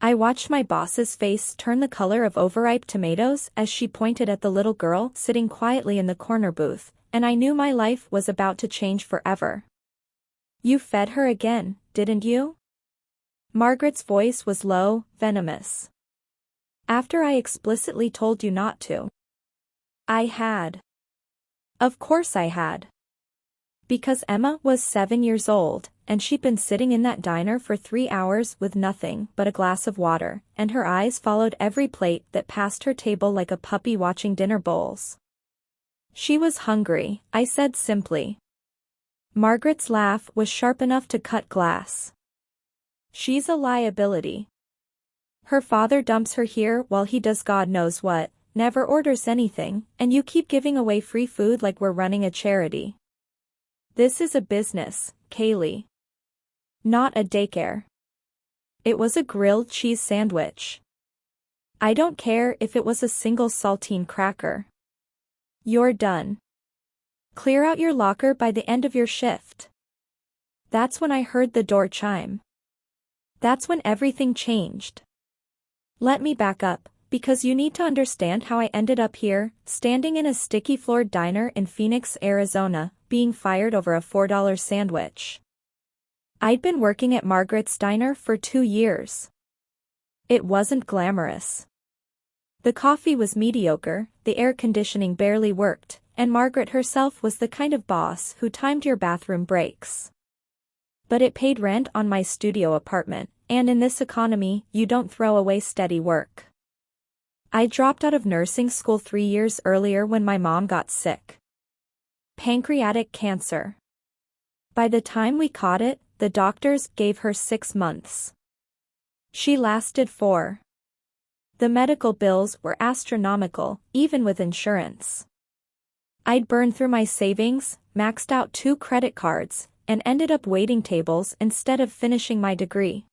I watched my boss's face turn the color of overripe tomatoes as she pointed at the little girl sitting quietly in the corner booth, and I knew my life was about to change forever. "You fed her again, didn't you?" Margaret's voice was low, venomous. "After I explicitly told you not to." I had. Of course I had. Because Emma was 7 years old, and she'd been sitting in that diner for 3 hours with nothing but a glass of water, and her eyes followed every plate that passed her table like a puppy watching dinner bowls. She was hungry, I said simply. Margaret's laugh was sharp enough to cut glass. "She's a liability. Her father dumps her here while he does God knows what, never orders anything, and you keep giving away free food like we're running a charity. This is a business, Kailey. Not a daycare." It was a grilled cheese sandwich. I don't care if it was a single saltine cracker. "You're done. Clear out your locker by the end of your shift." That's when I heard the door chime. That's when everything changed. Let me back up, because you need to understand how I ended up here, standing in a sticky-floored diner in Phoenix, Arizona, being fired over a $4 sandwich. I'd been working at Margaret's diner for 2 years. It wasn't glamorous. The coffee was mediocre, the air conditioning barely worked, and Margaret herself was the kind of boss who timed your bathroom breaks. But it paid rent on my studio apartment, and in this economy, you don't throw away steady work. I dropped out of nursing school 3 years earlier when my mom got sick. Pancreatic cancer. By the time we caught it, the doctors gave her 6 months. She lasted 4. The medical bills were astronomical, even with insurance. I'd burned through my savings, maxed out 2 credit cards, and ended up waiting tables instead of finishing my degree.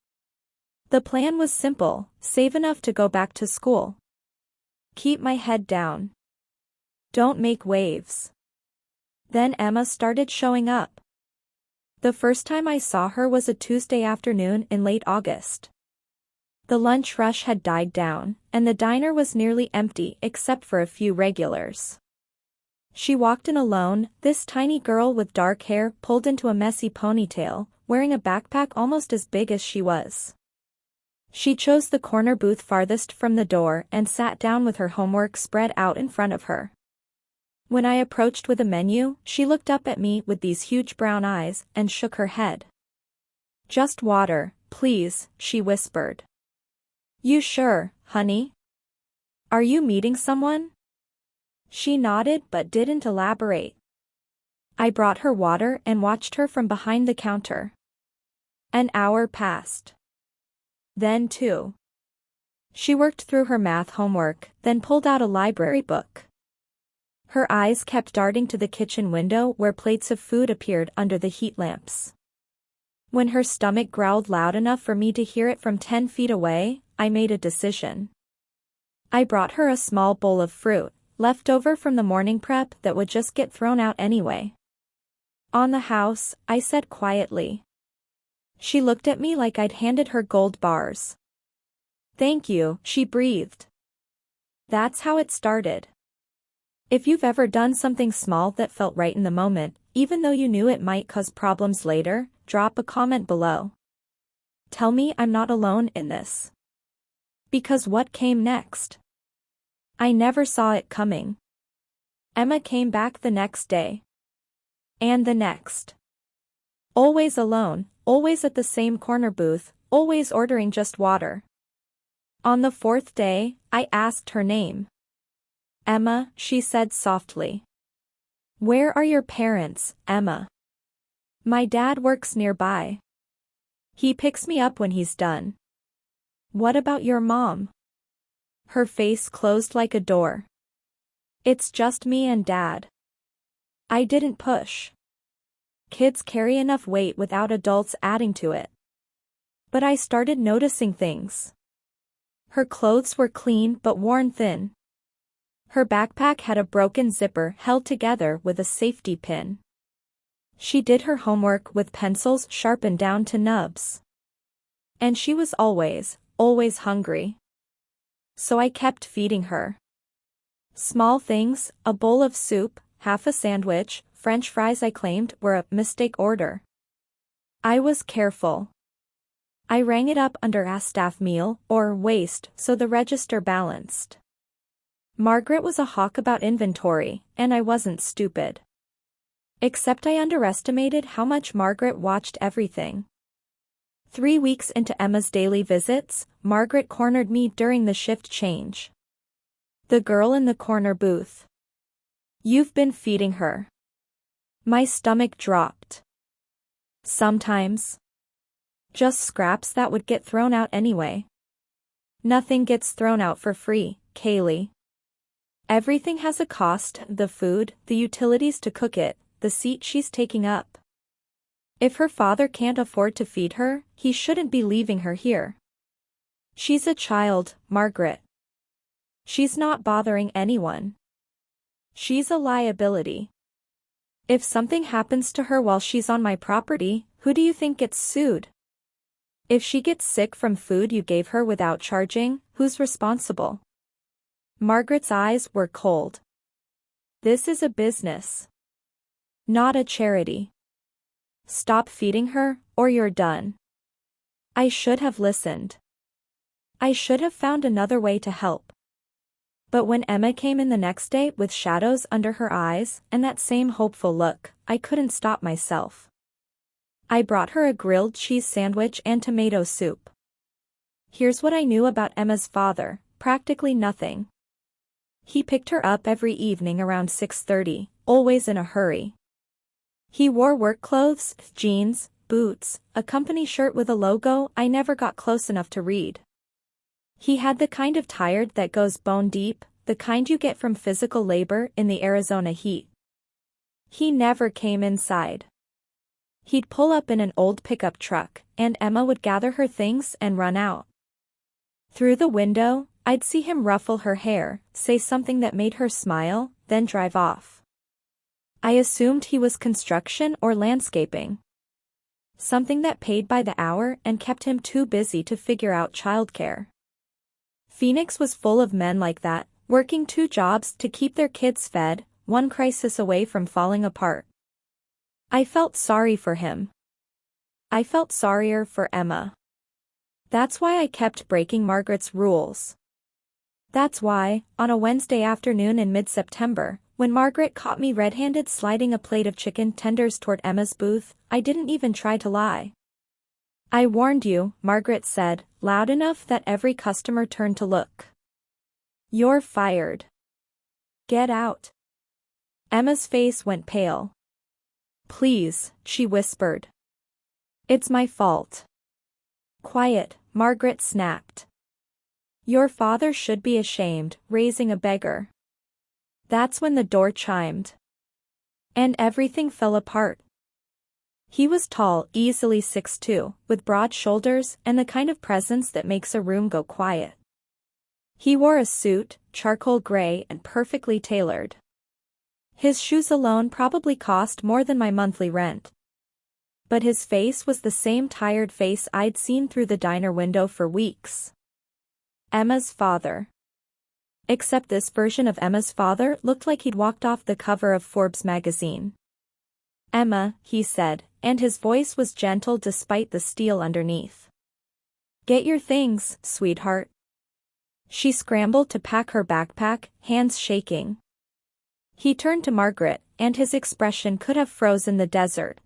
The plan was simple: save enough to go back to school. Keep my head down. Don't make waves. Then Emma started showing up. The first time I saw her was a Tuesday afternoon in late August. The lunch rush had died down, and the diner was nearly empty except for a few regulars. She walked in alone, this tiny girl with dark hair pulled into a messy ponytail, wearing a backpack almost as big as she was. She chose the corner booth farthest from the door and sat down with her homework spread out in front of her. When I approached with a menu, she looked up at me with these huge brown eyes and shook her head. "Just water, please," she whispered. "You sure, honey? Are you meeting someone?" She nodded but didn't elaborate. I brought her water and watched her from behind the counter. An hour passed. Then 2. She worked through her math homework, then pulled out a library book. Her eyes kept darting to the kitchen window where plates of food appeared under the heat lamps. When her stomach growled loud enough for me to hear it from 10 feet away, I made a decision. I brought her a small bowl of fruit, left over from the morning prep that would just get thrown out anyway. "On the house," I said quietly. She looked at me like I'd handed her gold bars. "Thank you," she breathed. That's how it started. If you've ever done something small that felt right in the moment, even though you knew it might cause problems later, drop a comment below. Tell me I'm not alone in this. Because what came next? I never saw it coming. Emma came back the next day. And the next. Always alone, always at the same corner booth, always ordering just water. On the 4th day, I asked her name. "Emma," she said softly. "Where are your parents, Emma?" "My dad works nearby. He picks me up when he's done." "What about your mom?" Her face closed like a door. "It's just me and Dad." I didn't push. Kids carry enough weight without adults adding to it. But I started noticing things. Her clothes were clean but worn thin. Her backpack had a broken zipper held together with a safety pin. She did her homework with pencils sharpened down to nubs. And she was always, always hungry. So I kept feeding her. Small things, a bowl of soup, half a sandwich, French fries I claimed were a mistake order. I was careful. I rang it up under a staff meal, or waste, so the register balanced. Margaret was a hawk about inventory, and I wasn't stupid. Except I underestimated how much Margaret watched everything. 3 weeks into Emma's daily visits, Margaret cornered me during the shift change. The girl in the corner booth. You've been feeding her. My stomach dropped. Sometimes. Just scraps that would get thrown out anyway. Nothing gets thrown out for free, Kailey. Everything has a cost, the food, the utilities to cook it, the seat she's taking up. If her father can't afford to feed her, he shouldn't be leaving her here. She's a child, Margaret. She's not bothering anyone. She's a liability. If something happens to her while she's on my property, who do you think gets sued? If she gets sick from food you gave her without charging, who's responsible? Margaret's eyes were cold. This is a business. Not a charity. Stop feeding her, or you're done. I should have listened. I should have found another way to help. But when Emma came in the next day with shadows under her eyes and that same hopeful look, I couldn't stop myself. I brought her a grilled cheese sandwich and tomato soup. Here's what I knew about Emma's father, practically nothing. He picked her up every evening around 6:30, always in a hurry. He wore work clothes, jeans, boots, a company shirt with a logo I never got close enough to read. He had the kind of tired that goes bone deep, the kind you get from physical labor in the Arizona heat. He never came inside. He'd pull up in an old pickup truck, and Emma would gather her things and run out. Through the window, I'd see him ruffle her hair, say something that made her smile, then drive off. I assumed he was construction or landscaping. Something that paid by the hour and kept him too busy to figure out childcare. Phoenix was full of men like that, working 2 jobs to keep their kids fed, one crisis away from falling apart. I felt sorry for him. I felt sorrier for Emma. That's why I kept breaking Margaret's rules. That's why, on a Wednesday afternoon in mid-September, when Margaret caught me red-handed sliding a plate of chicken tenders toward Emma's booth, I didn't even try to lie. I warned you, Margaret said, loud enough that every customer turned to look. You're fired. Get out. Emma's face went pale. Please, she whispered. It's my fault. Quiet, Margaret snapped. Your father should be ashamed, raising a beggar. That's when the door chimed. And everything fell apart. He was tall, easily 6'2", with broad shoulders and the kind of presence that makes a room go quiet. He wore a suit, charcoal gray and perfectly tailored. His shoes alone probably cost more than my monthly rent. But his face was the same tired face I'd seen through the diner window for weeks. Emma's father. Except this version of Emma's father looked like he'd walked off the cover of Forbes magazine. Emma, he said, and his voice was gentle despite the steel underneath. Get your things, sweetheart. She scrambled to pack her backpack, hands shaking. He turned to Margaret, and his expression could have frozen the desert.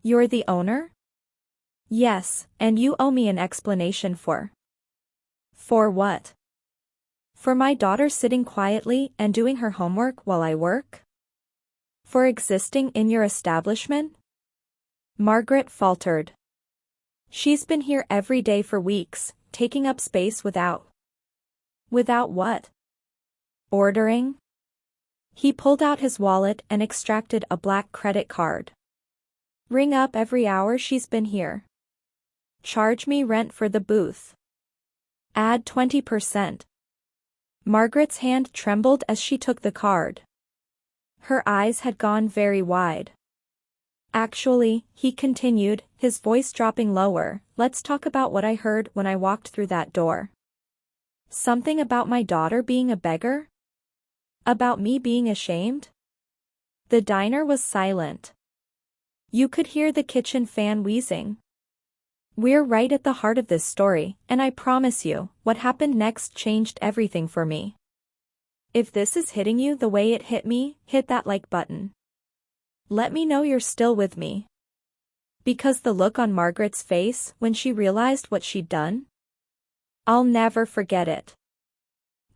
You're the owner? Yes, and you owe me an explanation for. For what? For my daughter sitting quietly and doing her homework while I work? For existing in your establishment? Margaret faltered. She's been here every day for weeks, taking up space without. Without what? Ordering? He pulled out his wallet and extracted a black credit card. Ring up every hour she's been here. Charge me rent for the booth. Add 20%. Margaret's hand trembled as she took the card. Her eyes had gone very wide. Actually, he continued, his voice dropping lower, let's talk about what I heard when I walked through that door. Something about my daughter being a beggar? About me being ashamed? The diner was silent. You could hear the kitchen fan wheezing. We're right at the heart of this story, and I promise you, what happened next changed everything for me. If this is hitting you the way it hit me, hit that like button. Let me know you're still with me. Because the look on Margaret's face when she realized what she'd done? I'll never forget it.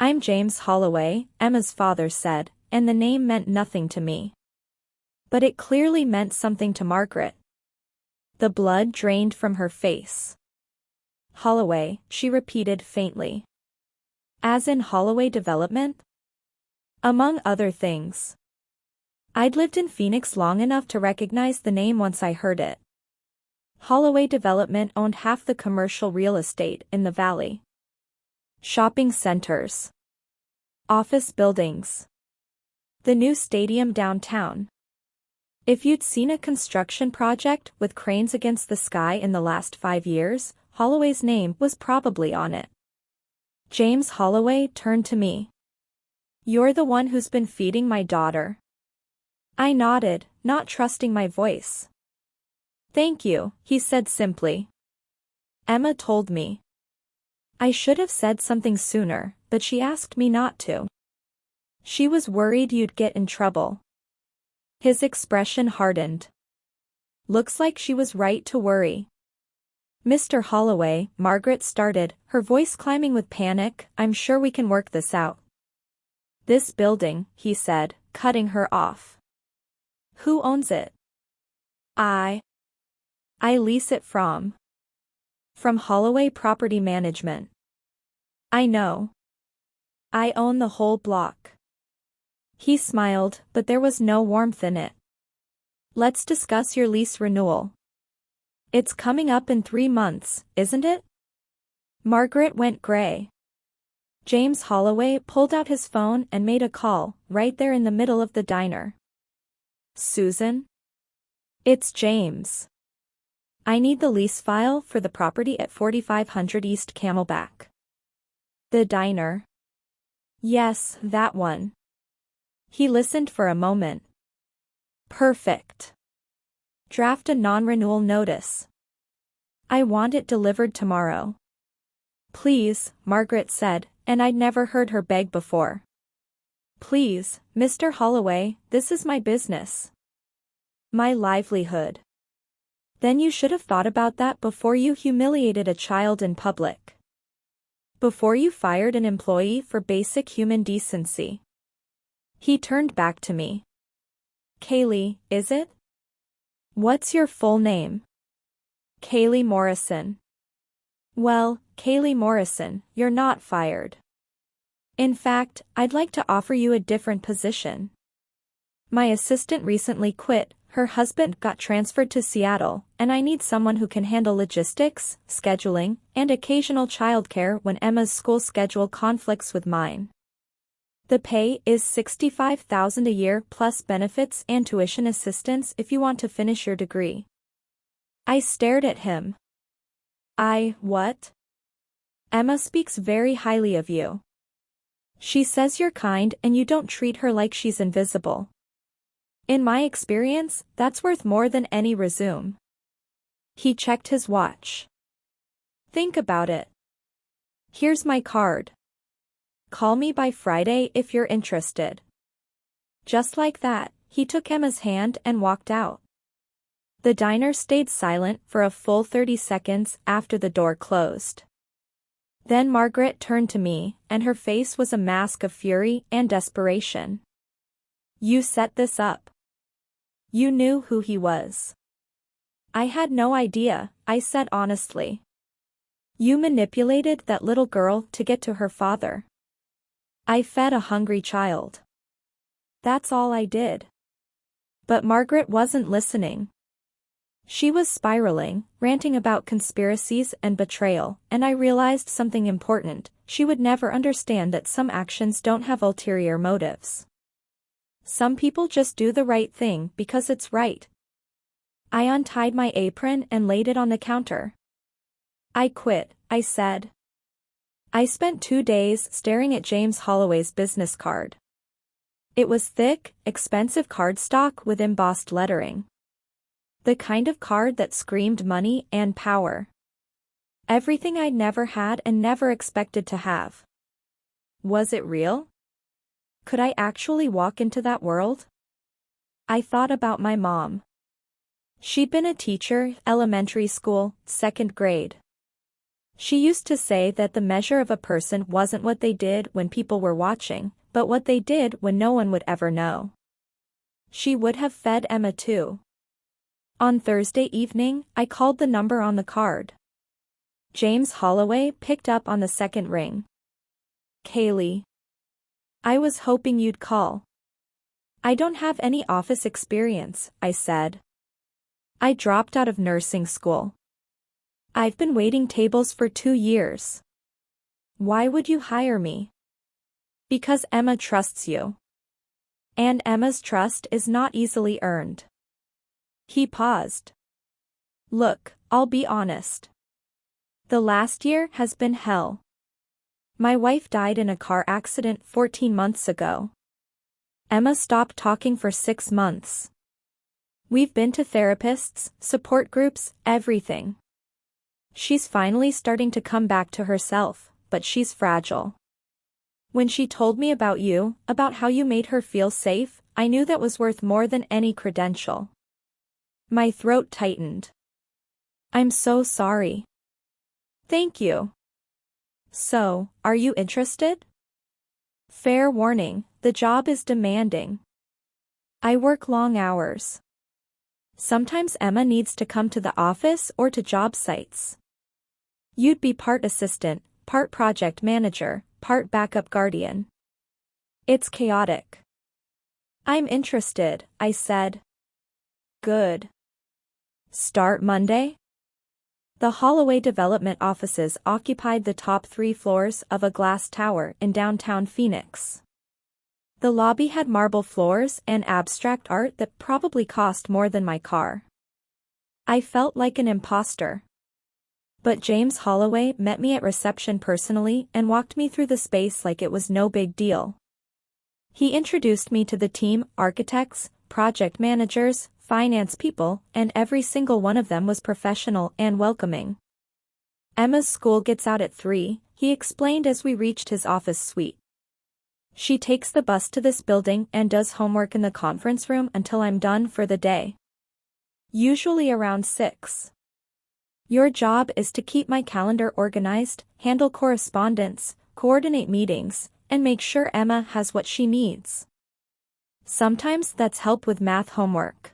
I'm James Holloway, Emma's father said, and the name meant nothing to me. But it clearly meant something to Margaret. The blood drained from her face. Holloway, she repeated faintly. As in Holloway Development? Among other things. I'd lived in Phoenix long enough to recognize the name once I heard it. Holloway Development owned half the commercial real estate in the valley. Shopping centers. Office buildings. The new stadium downtown. If you'd seen a construction project with cranes against the sky in the last 5 years, Holloway's name was probably on it. James Holloway turned to me. You're the one who's been feeding my daughter. I nodded, not trusting my voice. Thank you, he said simply. Emma told me. I should have said something sooner, but she asked me not to. She was worried you'd get in trouble. His expression hardened. Looks like she was right to worry. Mr. Holloway, Margaret started, her voice climbing with panic, I'm sure we can work this out. This building, he said, cutting her off. Who owns it? I lease it from Holloway Property Management. I know. I own the whole block. He smiled, but there was no warmth in it. Let's discuss your lease renewal. It's coming up in 3 months, isn't it? Margaret went gray. James Holloway pulled out his phone and made a call, right there in the middle of the diner. Susan? It's James. I need the lease file for the property at 4500 East Camelback. The diner. Yes, that one. He listened for a moment. Perfect. Draft a non-renewal notice. I want it delivered tomorrow. Please, Margaret said, and I'd never heard her beg before. Please, Mr. Holloway, this is my business. My livelihood. Then you should have thought about that before you humiliated a child in public. Before you fired an employee for basic human decency. He turned back to me. Kailey, is it? What's your full name? Kailey Morrison. Well, Kailey Morrison, you're not fired. In fact, I'd like to offer you a different position. My assistant recently quit, her husband got transferred to Seattle, and I need someone who can handle logistics, scheduling, and occasional childcare when Emma's school schedule conflicts with mine. The pay is $65,000 a year plus benefits and tuition assistance if you want to finish your degree. I stared at him. What? Emma speaks very highly of you. She says you're kind and you don't treat her like she's invisible. In my experience, that's worth more than any resume. He checked his watch. Think about it. Here's my card. Call me by Friday if you're interested. Just like that, he took Emma's hand and walked out. The diner stayed silent for a full 30 seconds after the door closed. Then Margaret turned to me, and her face was a mask of fury and desperation. You set this up. You knew who he was. I had no idea, I said honestly. You manipulated that little girl to get to her father. I fed a hungry child. That's all I did. But Margaret wasn't listening. She was spiraling, ranting about conspiracies and betrayal, and I realized something important, she would never understand that some actions don't have ulterior motives. Some people just do the right thing because it's right. I untied my apron and laid it on the counter. I quit, I said. I spent 2 days staring at James Holloway's business card. It was thick, expensive cardstock with embossed lettering. The kind of card that screamed money and power. Everything I'd never had and never expected to have. Was it real? Could I actually walk into that world? I thought about my mom. She'd been a teacher, elementary school, 2nd grade. She used to say that the measure of a person wasn't what they did when people were watching, but what they did when no one would ever know. She would have fed Emma too. On Thursday evening, I called the number on the card. James Holloway picked up on the second ring. Kailey. I was hoping you'd call. I don't have any office experience, I said. I dropped out of nursing school. I've been waiting tables for 2 years. Why would you hire me? Because Emma trusts you. And Emma's trust is not easily earned. He paused. Look, I'll be honest. The last year has been hell. My wife died in a car accident 14 months ago. Emma stopped talking for 6 months. We've been to therapists, support groups, everything. She's finally starting to come back to herself, but she's fragile. When she told me about you, about how you made her feel safe, I knew that was worth more than any credential. My throat tightened. I'm so sorry. Thank you. So, are you interested? Fair warning, the job is demanding. I work long hours. Sometimes Emma needs to come to the office or to job sites. You'd be part assistant, part project manager, part backup guardian. It's chaotic. I'm interested, I said. Good. Start Monday? The Holloway development offices occupied the top 3 floors of a glass tower in downtown Phoenix. The lobby had marble floors and abstract art that probably cost more than my car. I felt like an imposter. But James Holloway met me at reception personally and walked me through the space like it was no big deal. He introduced me to the team, architects, project managers, finance people, and every single one of them was professional and welcoming. Emma's school gets out at 3, he explained as we reached his office suite. She takes the bus to this building and does homework in the conference room until I'm done for the day. Usually around 6. Your job is to keep my calendar organized, handle correspondence, coordinate meetings, and make sure Emma has what she needs. Sometimes that's help with math homework.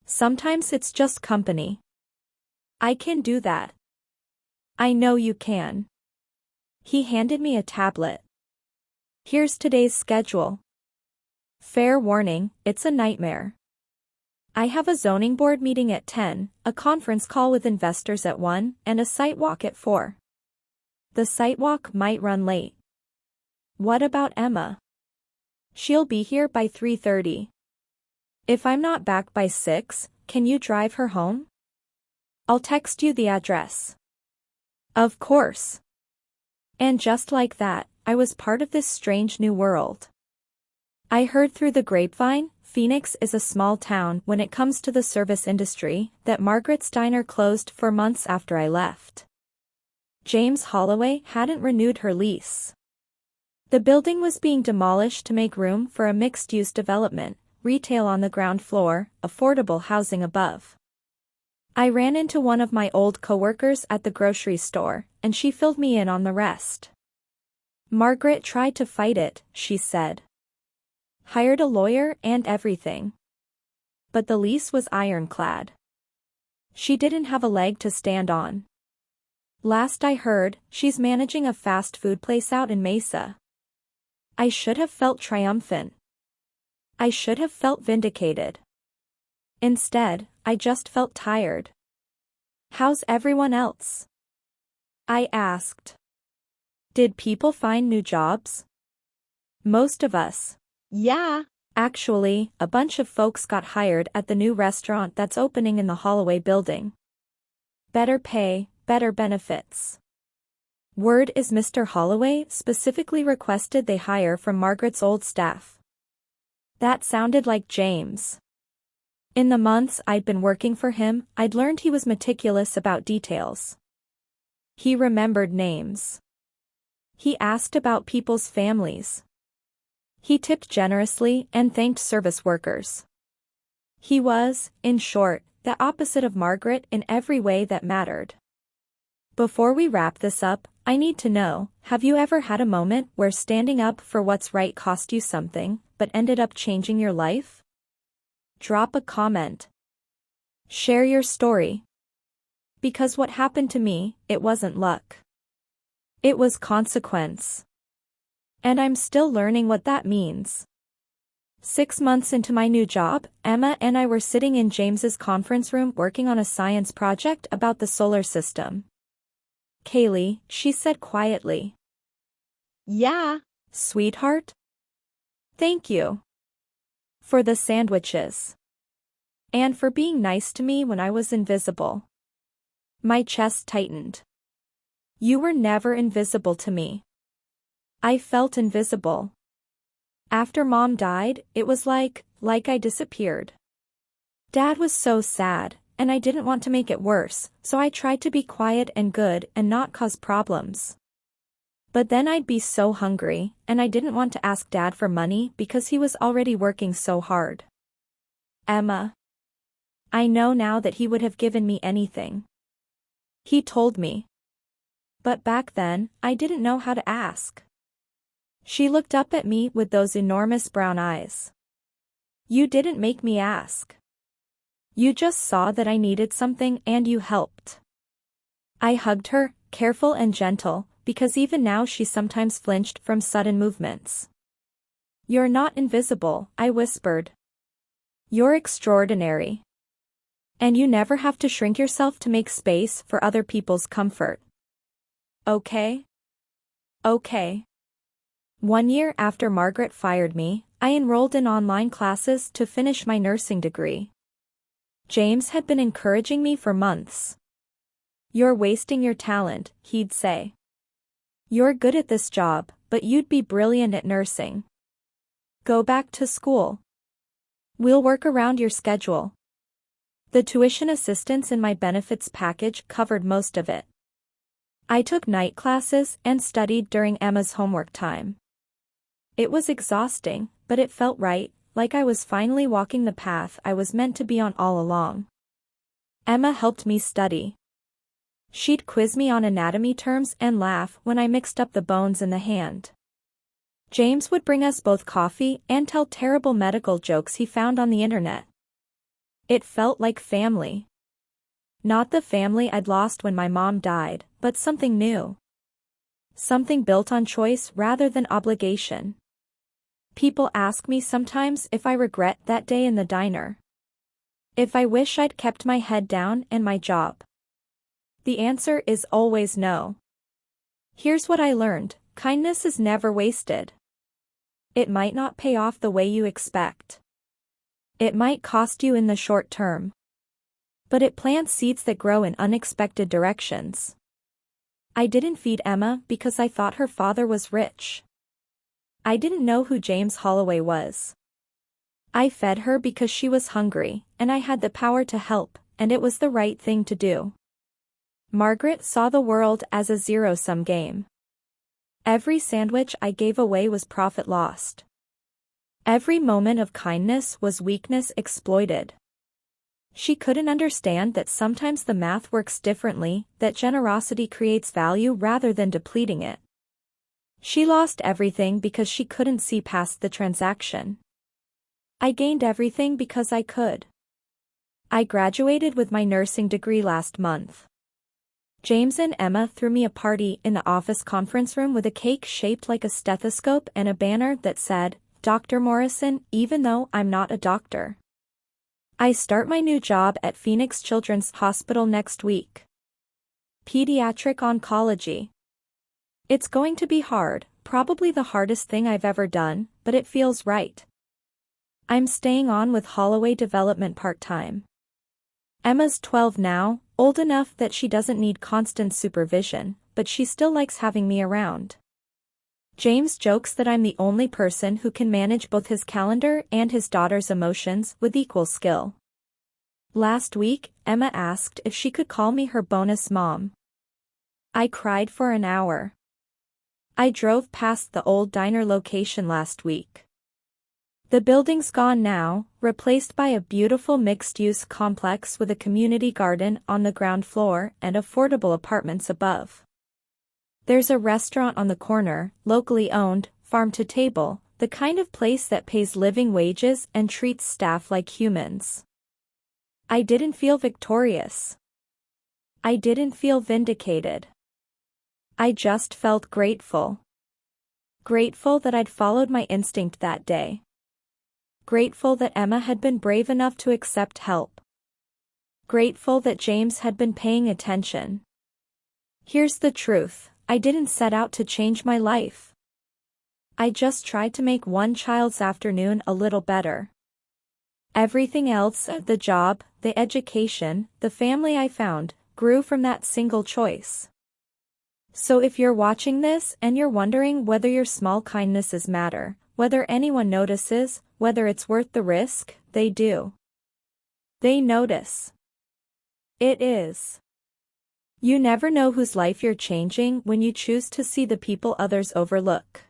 Sometimes it's just company. I can do that. I know you can. He handed me a tablet. Here's today's schedule. Fair warning, it's a nightmare. I have a zoning board meeting at 10, a conference call with investors at 1, and a site walk at 4. The site walk might run late. What about Emma? She'll be here by 3:30. If I'm not back by 6, can you drive her home? I'll text you the address. Of course. And just like that, I was part of this strange new world. I heard through the grapevine, Phoenix is a small town when it comes to the service industry, that Margaret's diner closed for months after I left. James Holloway hadn't renewed her lease. The building was being demolished to make room for a mixed-use development, retail on the ground floor, affordable housing above. I ran into one of my old coworkers at the grocery store, and she filled me in on the rest. Margaret tried to fight it, she said. Hired a lawyer and everything. But the lease was ironclad. She didn't have a leg to stand on. Last I heard, she's managing a fast food place out in Mesa. I should have felt triumphant. I should have felt vindicated. Instead, I just felt tired. How's everyone else? I asked. Did people find new jobs? Most of us. Yeah, Actually, a bunch of folks got hired at the new restaurant that's opening in the Holloway building. Better pay, better benefits. Word is Mr. Holloway specifically requested they hire from Margaret's old staff. That sounded like James. In the months I'd been working for him, I'd learned he was meticulous about details. He remembered names. He asked about people's families. He tipped generously and thanked service workers. He was, in short, the opposite of Margaret in every way that mattered. Before we wrap this up, I need to know, have you ever had a moment where standing up for what's right cost you something, but ended up changing your life? Drop a comment. Share your story. Because what happened to me, it wasn't luck. It was consequence. And I'm still learning what that means. 6 months into my new job, Emma and I were sitting in James's conference room working on a science project about the solar system. Kailey, she said quietly. Yeah, Sweetheart? Thank you. For the sandwiches. And for being nice to me when I was invisible. My chest tightened. You were never invisible to me. I felt invisible. After Mom died, it was like I disappeared. Dad was so sad, and I didn't want to make it worse, so I tried to be quiet and good and not cause problems. But then I'd be so hungry, and I didn't want to ask Dad for money because he was already working so hard. Emma. I know now that he would have given me anything. He told me. But back then, I didn't know how to ask. She looked up at me with those enormous brown eyes. You didn't make me ask. You just saw that I needed something and you helped. I hugged her, careful and gentle, because even now she sometimes flinched from sudden movements. You're not invisible, I whispered. You're extraordinary. And you never have to shrink yourself to make space for other people's comfort. Okay? Okay. 1 year after Margaret fired me, I enrolled in online classes to finish my nursing degree. James had been encouraging me for months. You're wasting your talent, he'd say. You're good at this job, but you'd be brilliant at nursing. Go back to school. We'll work around your schedule. The tuition assistance in my benefits package covered most of it. I took night classes and studied during Emma's homework time. It was exhausting, but it felt right, like I was finally walking the path I was meant to be on all along. Emma helped me study. She'd quiz me on anatomy terms and laugh when I mixed up the bones in the hand. James would bring us both coffee and tell terrible medical jokes he found on the internet. It felt like family. Not the family I'd lost when my mom died, but something new. Something built on choice rather than obligation. People ask me sometimes if I regret that day in the diner. If I wish I'd kept my head down and my job. The answer is always no. Here's what I learned: kindness is never wasted. It might not pay off the way you expect. It might cost you in the short term. But it plants seeds that grow in unexpected directions. I didn't feed Emma because I thought her father was rich. I didn't know who James Holloway was. I fed her because she was hungry, and I had the power to help, and it was the right thing to do. Margaret saw the world as a zero-sum game. Every sandwich I gave away was profit lost. Every moment of kindness was weakness exploited. She couldn't understand that sometimes the math works differently, that generosity creates value rather than depleting it. She lost everything because she couldn't see past the transaction. I gained everything because I could. I graduated with my nursing degree last month. James and Emma threw me a party in the office conference room with a cake shaped like a stethoscope and a banner that said, "Dr. Morrison, even though I'm not a doctor." I start my new job at Phoenix Children's Hospital next week. Pediatric oncology. It's going to be hard, probably the hardest thing I've ever done, but it feels right. I'm staying on with Holloway Development part-time. Emma's 12 now, old enough that she doesn't need constant supervision, but she still likes having me around. James jokes that I'm the only person who can manage both his calendar and his daughter's emotions with equal skill. Last week, Emma asked if she could call me her bonus mom. I cried for an hour. I drove past the old diner location last week. The building's gone now, replaced by a beautiful mixed-use complex with a community garden on the ground floor and affordable apartments above. There's a restaurant on the corner, locally owned, farm to table, the kind of place that pays living wages and treats staff like humans. I didn't feel victorious. I didn't feel vindicated. I just felt grateful. Grateful that I'd followed my instinct that day. Grateful that Emma had been brave enough to accept help. Grateful that James had been paying attention. Here's the truth, I didn't set out to change my life. I just tried to make one child's afternoon a little better. Everything else, the job, the education, the family I found, grew from that single choice. So if you're watching this and you're wondering whether your small kindnesses matter, whether anyone notices, whether it's worth the risk, they do. They notice. It is. You never know whose life you're changing when you choose to see the people others overlook.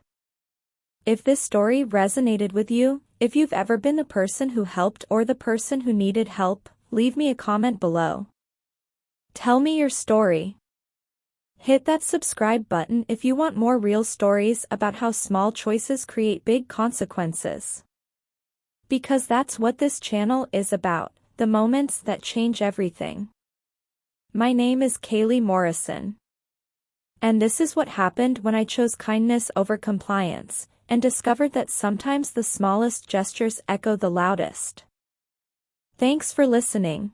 If this story resonated with you, if you've ever been the person who helped or the person who needed help, leave me a comment below. Tell me your story. Hit that subscribe button if you want more real stories about how small choices create big consequences. Because that's what this channel is about, the moments that change everything. My name is Kailey Morrison. And this is what happened when I chose kindness over compliance, and discovered that sometimes the smallest gestures echo the loudest. Thanks for listening.